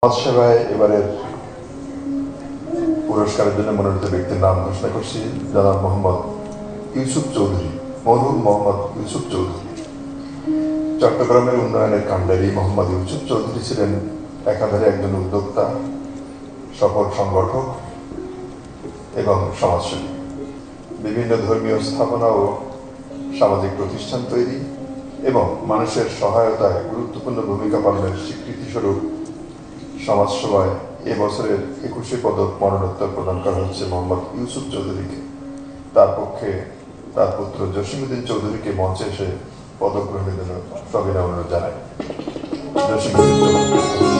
সমাজসেবায় এবারের পুরস্কারের জন্য মনোনীত ব্যক্তির নাম ঘোষণা করছি। জনাব মোহাম্মদ ইউসুফ চৌধুরী, মরহুম মোহাম্মদ ইউসুফ চৌধুরী। চট্টগ্রামের উন্নয়নের কাণ্ডারি মোহাম্মদ ইউসুফ চৌধুরী ছিলেন একাধারে একজন উদ্যোক্তা, সফল সংগঠক এবং সমাজসেবী। বিভিন্ন ধর্মীয় স্থাপনা ও সামাজিক প্রতিষ্ঠান তৈরি এবং মানুষের সহায়তায় গুরুত্বপূর্ণ ভূমিকা পালনের স্বীকৃতিস্বরূপ সমাজসেবায় এবছরের 21 পদক মরণোত্তর প্রদান করা হচ্ছে মোহাম্মদ ইউসুফ চৌধুরীকে। তার পক্ষে তার পুত্র জসিমউদ্দিন চৌধুরীকে মঞ্চে এসে পদক গ্রহণের জন্য সবিনয় অনুরোধ জানায়। জসিমউদ্দিন চৌধুরী।